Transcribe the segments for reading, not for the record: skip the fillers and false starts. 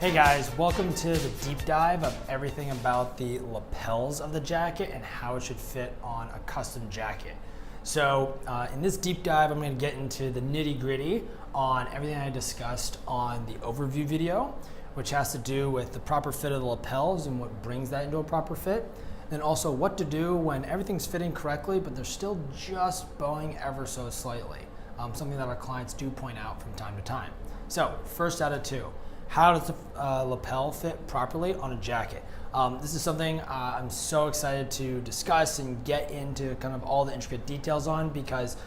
Hey guys, welcome to the deep dive of everything about the lapels of the jacket and how it should fit on a custom jacket. So in this deep dive, I'm going to get into the nitty gritty on everything I discussed on the overview video, which has to do with the proper fit of the lapels and what brings that into a proper fit. Then also what to do when everything's fitting correctly, but they're still just bowing ever so slightly. Something that our clients do point out from time to time. So first out of two. How does the lapel fit properly on a jacket? This is something I'm so excited to discuss and get into kind of all the intricate details on, because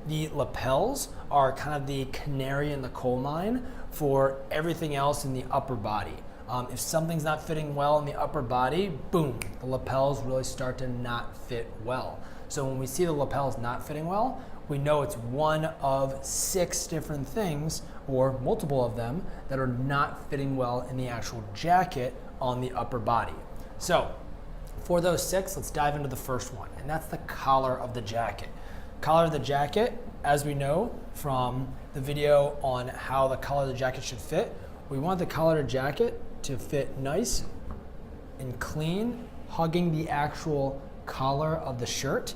the lapels are kind of the canary in the coal mine for everything else in the upper body. If something's not fitting well in the upper body, boom, the lapels really start to not fit well. So when we see the lapels not fitting well, we know it's one of 6 different things, or multiple of them, that are not fitting well in the actual jacket on the upper body. So for those 6, let's dive into the first one, and that's the collar of the jacket. Collar of the jacket, as we know from the video on how the collar of the jacket should fit, we want the collar of the jacket to fit nice and clean, hugging the actual collar of the shirt,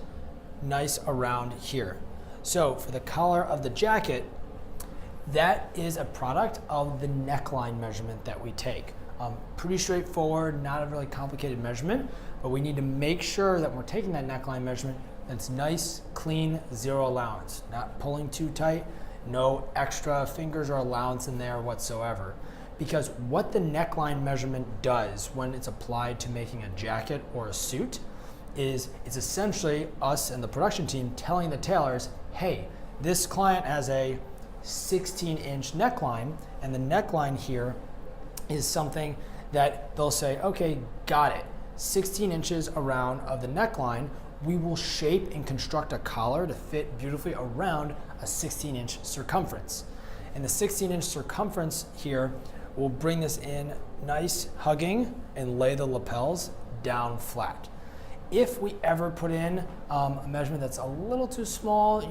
nice around here. So for the collar of the jacket, that is a product of the neckline measurement that we take. Pretty straightforward, not a really complicated measurement, but we need to make sure that when we're taking that neckline measurement, it's nice, clean, zero allowance, not pulling too tight, no extra fingers or allowance in there whatsoever. Because what the neckline measurement does when it's applied to making a jacket or a suit is it's essentially us and the production team telling the tailors, hey, this client has a 16-inch neckline, and the neckline here is something that they'll say, okay, got it. 16 inches around of the neckline, we will shape and construct a collar to fit beautifully around a 16-inch circumference. And the 16-inch circumference here will bring this in nice, hugging, and lay the lapels down flat. If we ever put in a measurement that's a little too small,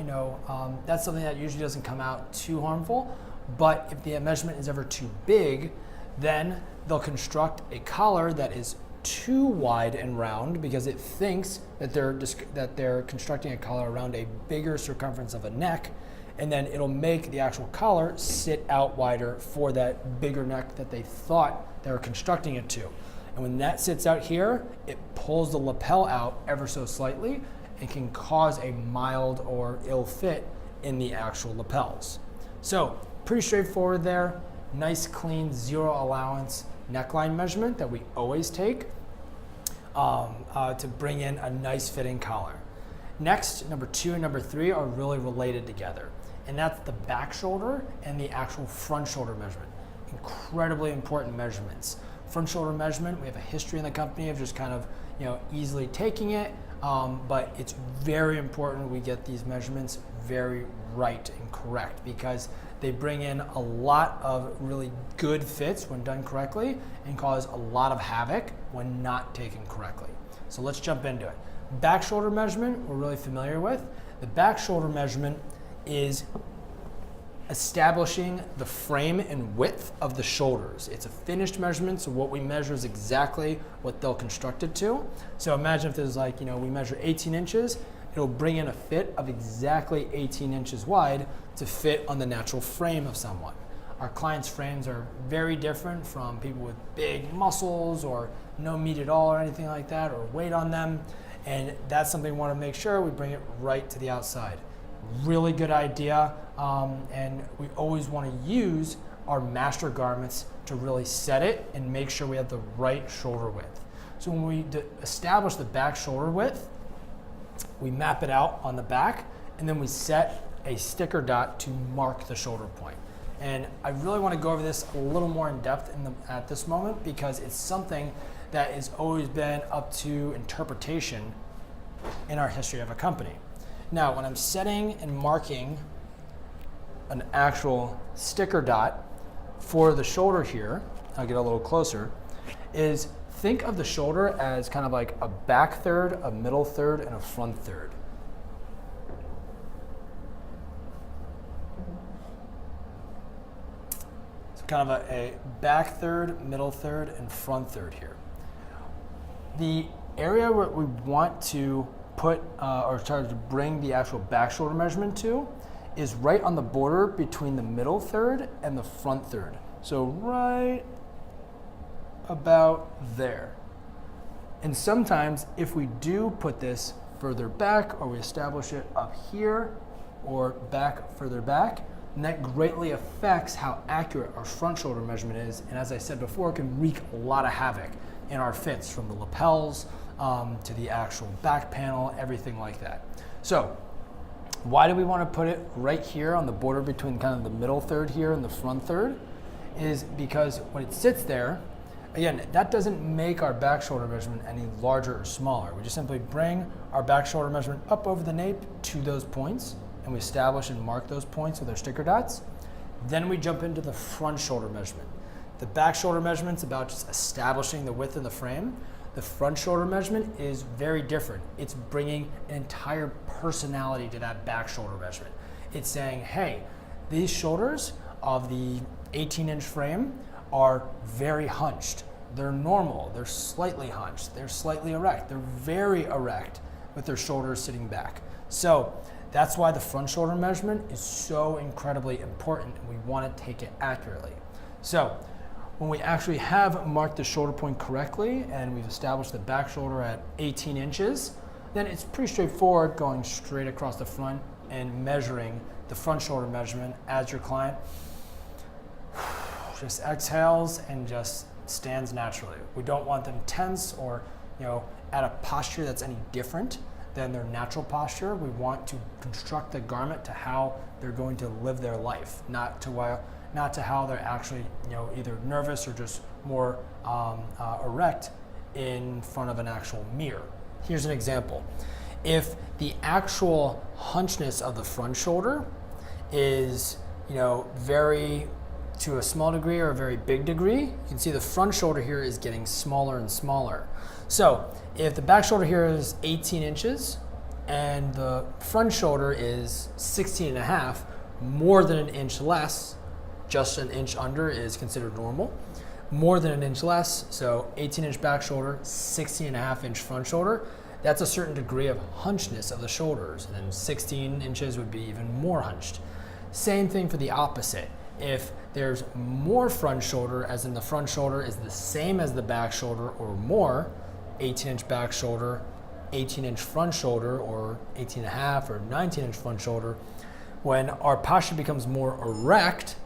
that's something that usually doesn't come out too harmful. But if the measurement is ever too big, then they'll construct a collar that is too wide and round, because it thinks that they're constructing a collar around a bigger circumference of a neck, and then it'll make the actual collar sit out wider for that bigger neck that they thought they were constructing it to. And when that sits out here, it pulls the lapel out ever so slightly and can cause a mild or ill fit in the actual lapels. So pretty straightforward there. Nice, clean, zero allowance neckline measurement that we always take to bring in a nice fitting collar. Next, number 2 and number 3 are really related together, and that's the back shoulder and the actual front shoulder measurement. Incredibly important measurements. Front shoulder measurement, we have a history in the company of just kind of easily taking it, but it's very important we get these measurements very right and correct, because they bring in a lot of really good fits when done correctly and cause a lot of havoc when not taken correctly. So let's jump into it. Back shoulder measurement we're really familiar with. The back shoulder measurement is establishing the frame and width of the shoulders. It's a finished measurement, so what we measure is exactly what they'll construct it to. So imagine if there's we measure 18 inches, it'll bring in a fit of exactly 18 inches wide to fit on the natural frame of someone. Our clients' frames are very different from people with big muscles or no meat at all or anything like that, or weight on them, and that's something we want to make sure we bring it right to the outside. Really good idea, and we always want to use our master garments to really set it and make sure we have the right shoulder width. So when we establish the back shoulder width, we map it out on the back, and then we set a sticker dot to mark the shoulder point. And I really want to go over this a little more in depth at this moment, because it's something that has always been up to interpretation in our history of a company. Now, when I'm setting and marking an actual sticker dot for the shoulder here, I'll get a little closer, is think of the shoulder as kind of like a back third, a middle third, and a front third. So kind of a back third, middle third, and front third here. The area where we want to put or try to bring the actual back shoulder measurement to is right on the border between the middle third and the front third. So right about there. And sometimes if we do put this further back, or we establish it up here or back further back, and that greatly affects how accurate our front shoulder measurement is. And as I said before, it can wreak a lot of havoc in our fits, from the lapels to the actual back panel, everything like that. So why do we want to put it right here on the border between kind of the middle third here and the front third? Is because when it sits there, again, that doesn't make our back shoulder measurement any larger or smaller. We just simply bring our back shoulder measurement up over the nape to those points, and we establish and mark those points with our sticker dots. Then we jump into the front shoulder measurement. The back shoulder measurement's about just establishing the width of the frame. The front shoulder measurement is very different. It's bringing an entire personality to that back shoulder measurement. It's saying, hey, these shoulders of the 18-inch frame are very hunched. They're normal, they're slightly hunched, they're slightly erect, they're very erect with their shoulders sitting back. So that's why the front shoulder measurement is so incredibly important, and we want to take it accurately. So when we actually have marked the shoulder point correctly and we've established the back shoulder at 18 inches, then it's pretty straightforward going straight across the front and measuring the front shoulder measurement as your client just exhales and just stands naturally. We don't want them tense or at a posture that's any different than their natural posture. We want to construct the garment to how they're going to live their life, not to how they're actually either nervous or just more erect in front of an actual mirror. Here's an example. If the actual hunchness of the front shoulder is very to a small degree or a very big degree, you can see the front shoulder here is getting smaller and smaller. So if the back shoulder here is 18 inches and the front shoulder is 16 and a half, more than an inch less, just an inch under is considered normal. More than an inch less, so 18-inch back shoulder, 16 and a half inch front shoulder, that's a certain degree of hunchness of the shoulders. And then 16 inches would be even more hunched. Same thing for the opposite. If there's more front shoulder, as in the front shoulder is the same as the back shoulder or more, 18-inch back shoulder, 18-inch front shoulder, or 18 and a half or 19-inch front shoulder, when our posture becomes more erect,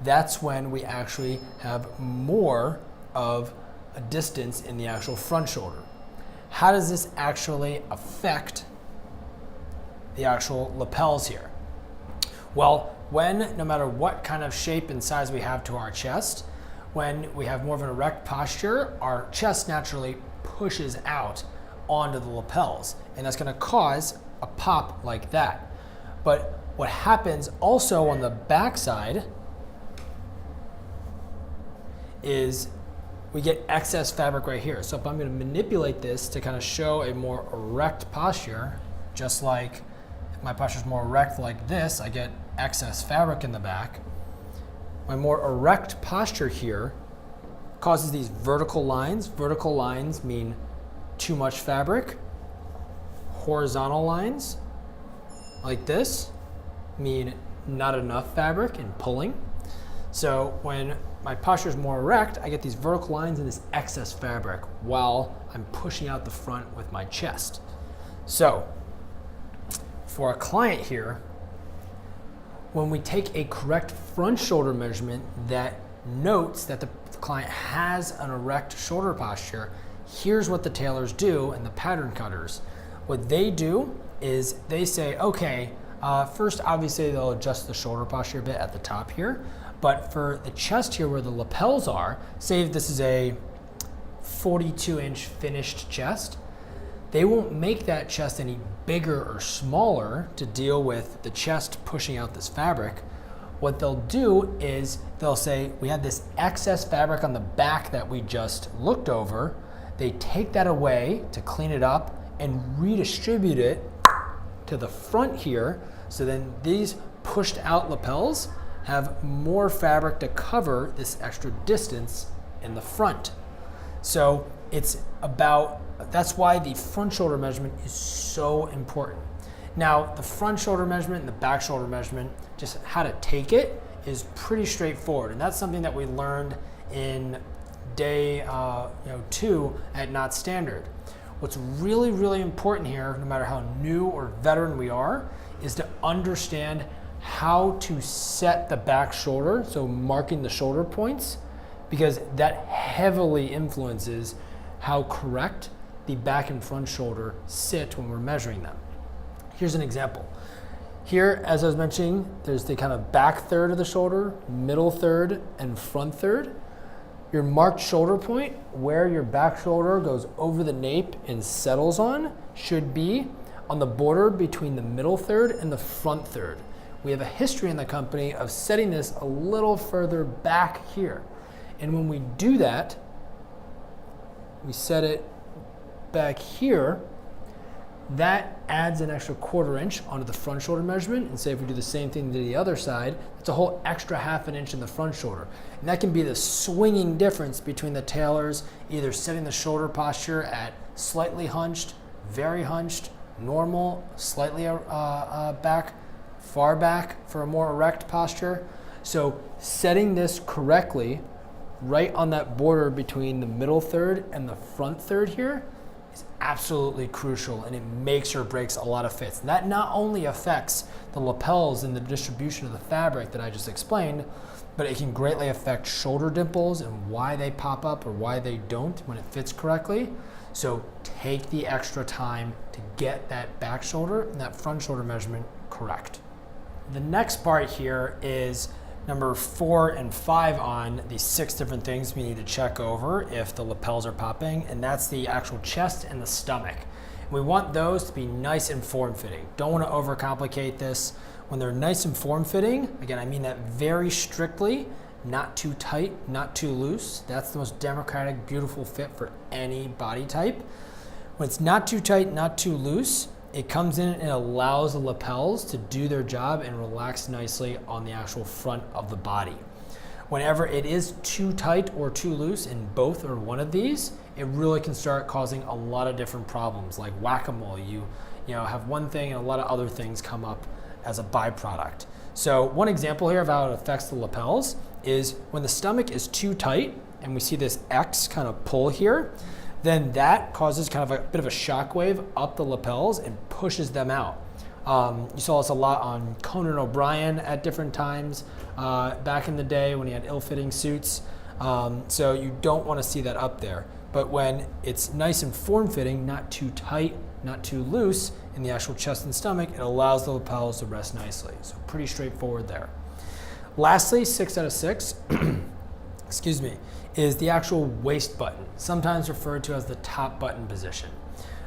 that's when we actually have more of a distance in the actual front shoulder. How does this actually affect the actual lapels here? Well, no matter what kind of shape and size we have to our chest, when we have more of an erect posture, our chest naturally pushes out onto the lapels, and that's going to cause a pop like that. But what happens also on the back side is we get excess fabric right here. So if I'm going to manipulate this to kind of show a more erect posture, just like if my posture is more erect like this, I get excess fabric in the back. My more erect posture here causes these vertical lines. Vertical lines mean too much fabric. Horizontal lines like this mean not enough fabric and pulling. So when my posture is more erect, I get these vertical lines and this excess fabric while I'm pushing out the front with my chest. So for a client here, when we take a correct front shoulder measurement that notes that the client has an erect shoulder posture, here's what the tailors do and the pattern cutters. What they do is they say, okay, first obviously they'll adjust the shoulder posture a bit at the top here, but for the chest here where the lapels are, say if this is a 42-inch finished chest, they won't make that chest any bigger or smaller to deal with the chest pushing out this fabric. What they'll do is they'll say, we had this excess fabric on the back that we just looked over. They take that away to clean it up and redistribute it to the front here. So then these pushed out lapels have more fabric to cover this extra distance in the front. So that's why the front shoulder measurement is so important. Now, the front shoulder measurement and the back shoulder measurement, just how to take it, is pretty straightforward. And that's something that we learned in day 2 at Not Standard. What's really, really important here, no matter how new or veteran we are, is to understand how to set the back shoulder, so marking the shoulder points, because that heavily influences how correct the back and front shoulder sit when we're measuring them. Here's an example. Here, as I was mentioning, there's the kind of back third of the shoulder, middle third, and front third. Your marked shoulder point, where your back shoulder goes over the nape and settles on, should be on the border between the middle third and the front third. We have a history in the company of setting this a little further back here. And when we do that, we set it back here, that adds an extra 1/4 inch onto the front shoulder measurement. And say if we do the same thing to the other side, it's a whole extra 1/2 inch in the front shoulder. And that can be the swinging difference between the tailors, either setting the shoulder posture at slightly hunched, very hunched, normal, slightly back, far back for a more erect posture. So setting this correctly right on that border between the middle third and the front third here is absolutely crucial, and it makes or breaks a lot of fits. And that not only affects the lapels and the distribution of the fabric that I just explained, but it can greatly affect shoulder dimples and why they pop up or why they don't when it fits correctly. So take the extra time to get that back shoulder and that front shoulder measurement correct. The next part here is number 4 and 5 on the 6 different things we need to check over if the lapels are popping, and that's the actual chest and the stomach. We want those to be nice and form-fitting. Don't want to overcomplicate this. When they're nice and form-fitting, again, I mean that very strictly, not too tight, not too loose. That's the most democratic, beautiful fit for any body type. When it's not too tight, not too loose, it comes in and allows the lapels to do their job and relax nicely on the actual front of the body. Whenever it is too tight or too loose in both or one of these, it really can start causing a lot of different problems, like whack-a-mole. You have one thing and a lot of other things come up as a byproduct. So one example here of how it affects the lapels is when the stomach is too tight and we see this X kind of pull here, then that causes kind of a bit of a shock wave up the lapels and pushes them out. You saw this a lot on Conan O'Brien at different times back in the day when he had ill-fitting suits. So you don't want to see that up there. But when it's nice and form-fitting, not too tight, not too loose in the actual chest and stomach, it allows the lapels to rest nicely. So pretty straightforward there. Lastly, 6 out of 6, excuse me, is the actual waist button, sometimes referred to as the top button position.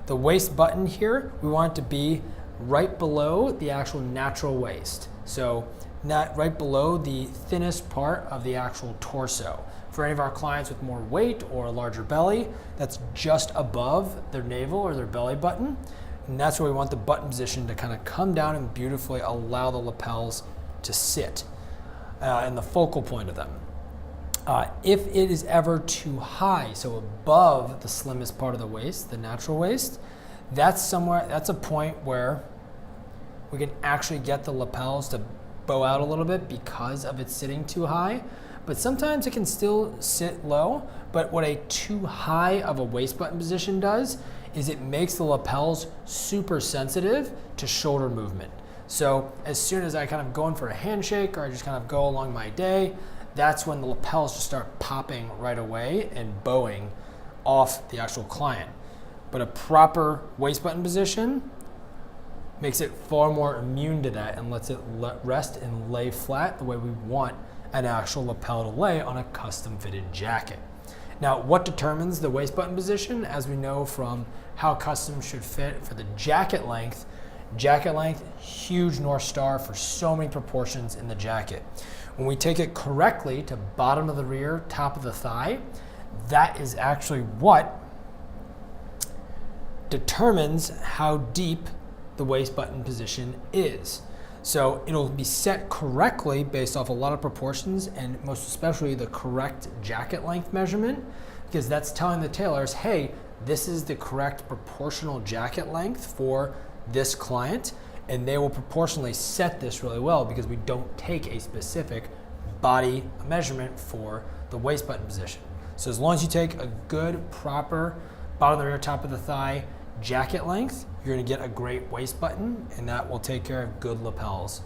The waist button here, we want it to be right below the actual natural waist. So not right below the thinnest part of the actual torso. For any of our clients with more weight or a larger belly, that's just above their navel or their belly button. And that's where we want the button position to kind of come down and beautifully allow the lapels to sit in the focal point of them. If it is ever too high, so above the slimmest part of the waist, the natural waist, that's a point where we can actually get the lapels to bow out a little bit because of it sitting too high. But sometimes it can still sit low, but what a too high of a waist button position does is it makes the lapels super sensitive to shoulder movement. So as soon as I kind of go in for a handshake or I just kind of go along my day, that's when the lapels just start popping right away and bowing off the actual client. But a proper waist button position makes it far more immune to that and lets it rest and lay flat the way we want an actual lapel to lay on a custom fitted jacket. Now, what determines the waist button position? As we know from how custom should fit for the jacket length, huge North Star for so many proportions in the jacket. When we take it correctly to bottom of the rear, top of the thigh, that is actually what determines how deep the waist button position is. So it'll be set correctly based off a lot of proportions, and most especially the correct jacket length measurement, because that's telling the tailors, hey, this is the correct proportional jacket length for this client, and they will proportionally set this really well because we don't take a specific body measurement for the waist button position. So as long as you take a good, proper bottom of the rear, top of the thigh jacket length, you're gonna get a great waist button, and that will take care of good lapels.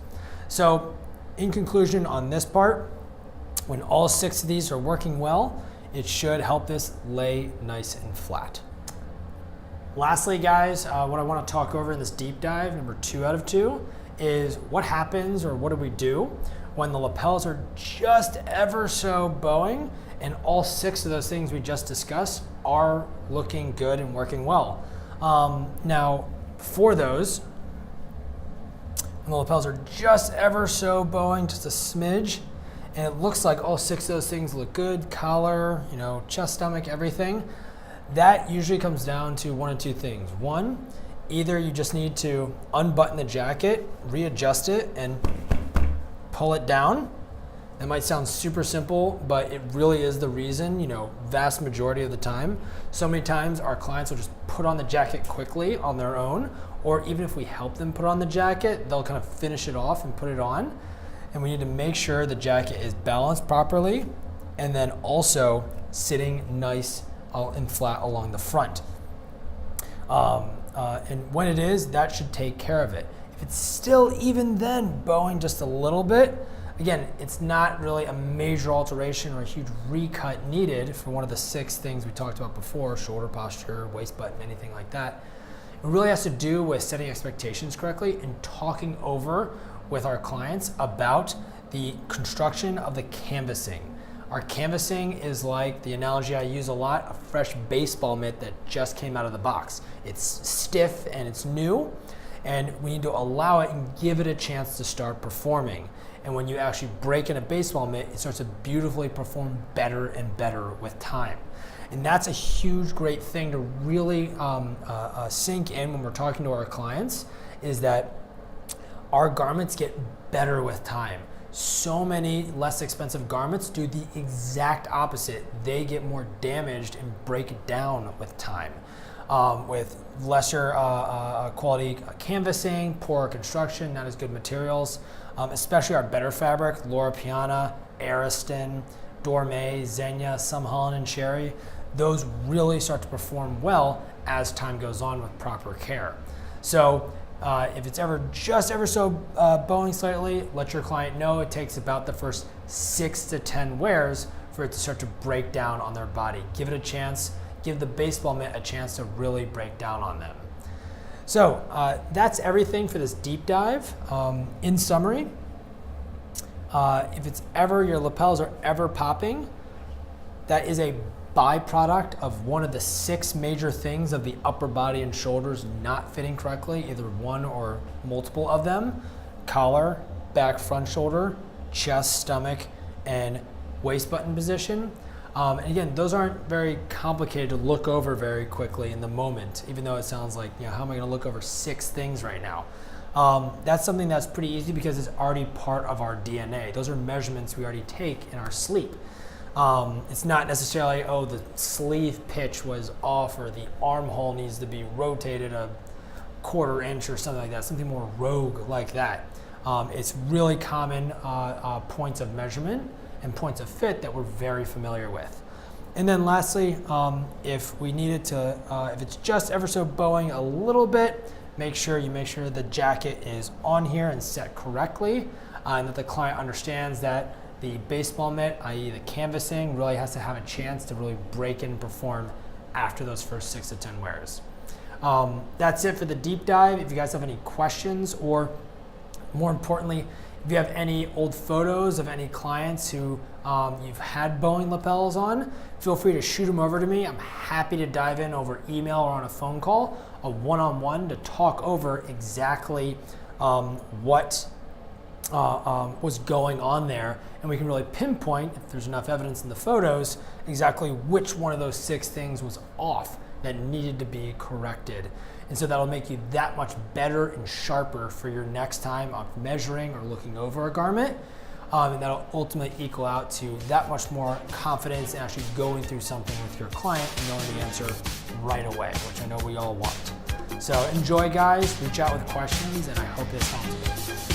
So in conclusion on this part, when all 6 of these are working well, it should help this lay nice and flat. Lastly, guys, what I want to talk over in this deep dive, number 2 out of 2, is what happens, or what do we do when the lapels are just ever so bowing and all 6 of those things we just discussed are looking good and working well. Now, for those, when the lapels are just ever so bowing, just a smidge, and it looks like all 6 of those things look good, collar, chest, stomach, everything, that usually comes down to 1 of 2 things. 1, either you just need to unbutton the jacket, readjust it, and pull it down. That might sound super simple, but it really is the reason, vast majority of the time. So many times our clients will just put on the jacket quickly on their own, or even if we help them put on the jacket, they'll kind of finish it off and put it on. And we need to make sure the jacket is balanced properly, and then also sitting nice and flat along the front. And when it is, that should take care of it. If it's still even then bowing just a little bit, again, it's not really a major alteration or a huge recut needed for one of the 6 things we talked about before: shoulder posture, waist button, anything like that. It really has to do with setting expectations correctly and talking over with our clients about the construction of the canvassing. Our canvassing is like, the analogy I use a lot, a fresh baseball mitt that just came out of the box. It's stiff and it's new, and we need to allow it and give it a chance to start performing. And when you actually break in a baseball mitt, it starts to beautifully perform better and better with time. And that's a huge, great thing to really sink in when we're talking to our clients, is that our garments get better with time. So many less expensive garments do the exact opposite. They get more damaged and break down with time. With lesser quality canvassing, poorer construction, not as good materials, especially our better fabric, Laura Piana, Ariston, Dorme, Zegna, some Holland and Sherry. Those really start to perform well as time goes on with proper care. So if it's just ever so bowing slightly, let your client know it takes about the first 6 to 10 wears for it to start to break down on their body. Give it a chance. Give the baseball mitt a chance to really break down on them. So that's everything for this deep dive. In summary, if it's ever, your lapels are ever popping, that is a byproduct of one of the 6 major things of the upper body and shoulders not fitting correctly, either one or multiple of them: collar, back front shoulder, chest, stomach, and waist button position. And again, those aren't very complicated to look over very quickly in the moment, even though it sounds like, how am I going to look over 6 things right now? That's something that's pretty easy because it's already part of our DNA. Those are measurements we already take in our sleep. It's not necessarily, the sleeve pitch was off, or the armhole needs to be rotated a 1/4 inch or something like that, something more rogue like that. It's really common points of measurement and points of fit that we're very familiar with. And then lastly, if we needed to, if it's just ever so bowing a little bit, make sure the jacket is on here and set correctly, and that the client understands that the baseball mitt, i.e. the canvassing, really has to have a chance to really break and perform after those first 6 to 10 wears. That's it for the deep dive. If you guys have any questions, or more importantly, if you have any old photos of any clients who you've had bowing lapels on, feel free to shoot them over to me. I'm happy to dive in over email or on a phone call, a one-on-one, to talk over exactly what was going on there, and we can really pinpoint, if there's enough evidence in the photos, exactly which one of those 6 things was off that needed to be corrected. And so that'll make you that much better and sharper for your next time of measuring or looking over a garment. And that'll ultimately equal out to that much more confidence in actually going through something with your client and knowing the answer right away, which I know we all want. So enjoy, guys. Reach out with questions, and I hope this helps.